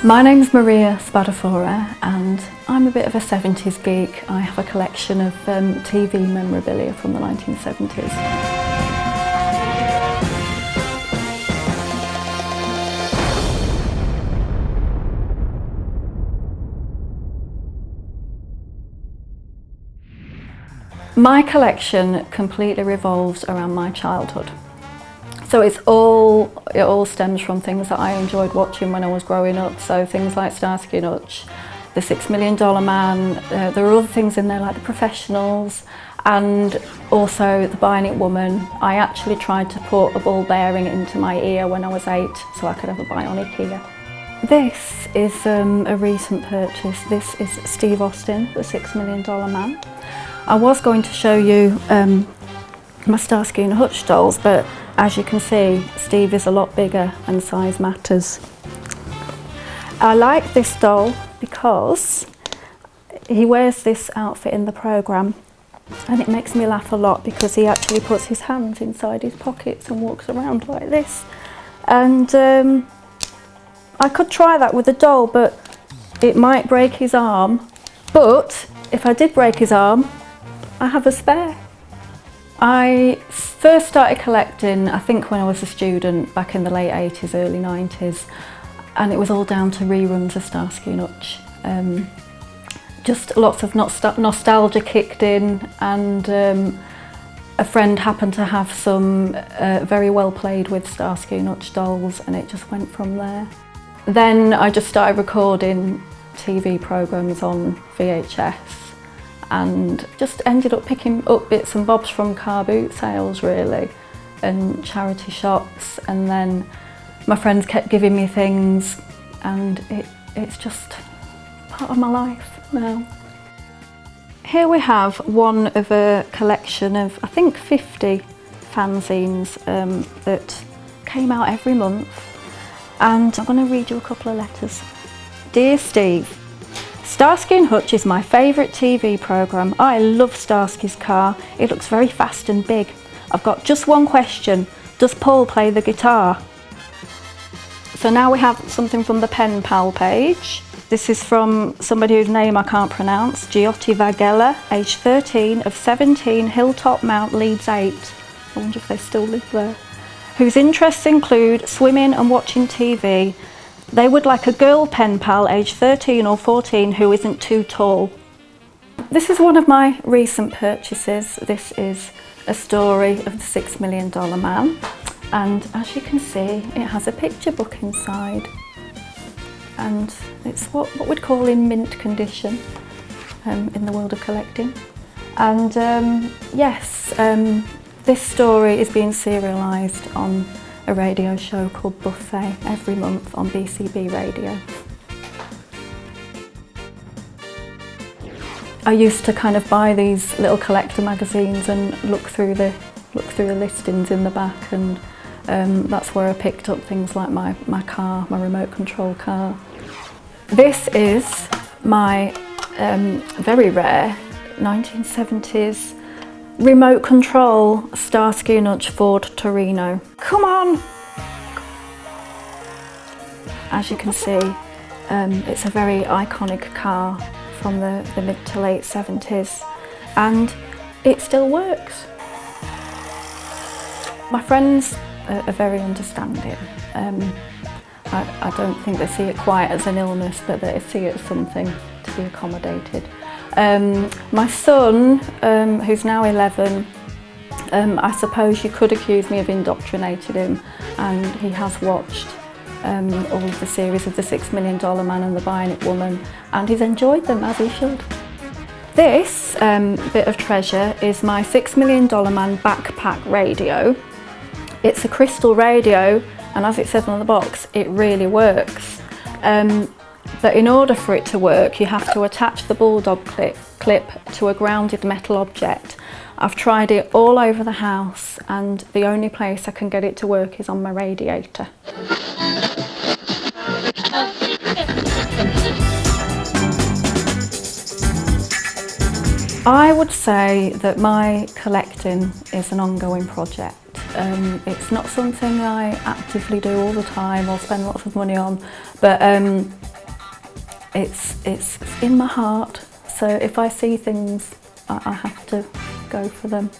My name's Maria Spadafora and I'm a bit of a 70s geek. I have a collection of TV memorabilia from the 1970s. My collection completely revolves around my childhood. So it all stems from things that I enjoyed watching when I was growing up. So things like Starsky and Hutch, The $6 Million Man, there are other things in there like The Professionals and also The Bionic Woman. I actually tried to put a ball bearing into my ear when I was 8 so I could have a bionic ear. This is a recent purchase. This is Steve Austin, The $6 Million Man. I was going to show you my Starsky and Hutch dolls, but as you can see, Steve is a lot bigger and size matters. I like this doll because he wears this outfit in the programme and it makes me laugh a lot because he actually puts his hands inside his pockets and walks around like this. And I could try that with a doll, but it might break his arm. But if I did break his arm, I have a spare. I first started collecting, I think when I was a student, back in the late 80s, early 90s, and it was all down to reruns of Starsky and Hutch. Just lots of nostalgia kicked in, and a friend happened to have some very well played with Starsky and Hutch dolls, and it just went from there. Then I just started recording TV programmes on VHS. And just ended up picking up bits and bobs from car boot sales really and charity shops, and then my friends kept giving me things and it's just part of my life now. Here we have one of a collection of I think 50 fanzines that came out every month, and I'm going to read you a couple of letters. Dear Steve, Starsky and Hutch is my favourite TV programme. I love Starsky's car. It looks very fast and big. I've got just one question. Does Paul play the guitar? So now we have something from the Pen Pal page. This is from somebody whose name I can't pronounce. Giotti Vagella, age 13, of 17, Hilltop Mount, Leeds 8. I wonder if they still live there. Whose interests include swimming and watching TV. They would like a girl pen pal aged 13 or 14 who isn't too tall. This is one of my recent purchases. This is a story of the $6 Million Man, and as you can see it has a picture book inside, and it's what we'd call in mint condition in the world of collecting. And yes, this story is being serialised on a radio show called Buffet every month on BCB Radio. I used to kind of buy these little collector magazines and look through the listings in the back, and that's where I picked up things like my car, my remote control car. This is my very rare 1970s remote control Starsky and Hutch Ford Torino. Come on! As you can see, it's a very iconic car from the mid to late 70s, and it still works. My friends are very understanding. I don't think they see it quite as an illness, but they see it as something to be accommodated. My son, who's now 11, I suppose you could accuse me of indoctrinating him, and he has watched all of the series of The $6 Million Man and The Bionic Woman, and he's enjoyed them, as he should. This bit of treasure is my $6 Million Man backpack radio. It's a crystal radio, and as it says on the box, it really works. But in order for it to work, you have to attach the bulldog clip to a grounded metal object. I've tried it all over the house, and the only place I can get it to work is on my radiator. I would say that my collecting is an ongoing project. It's not something I actively do all the time or spend lots of money on, but it's in my heart. So if I see things, I have to go for them.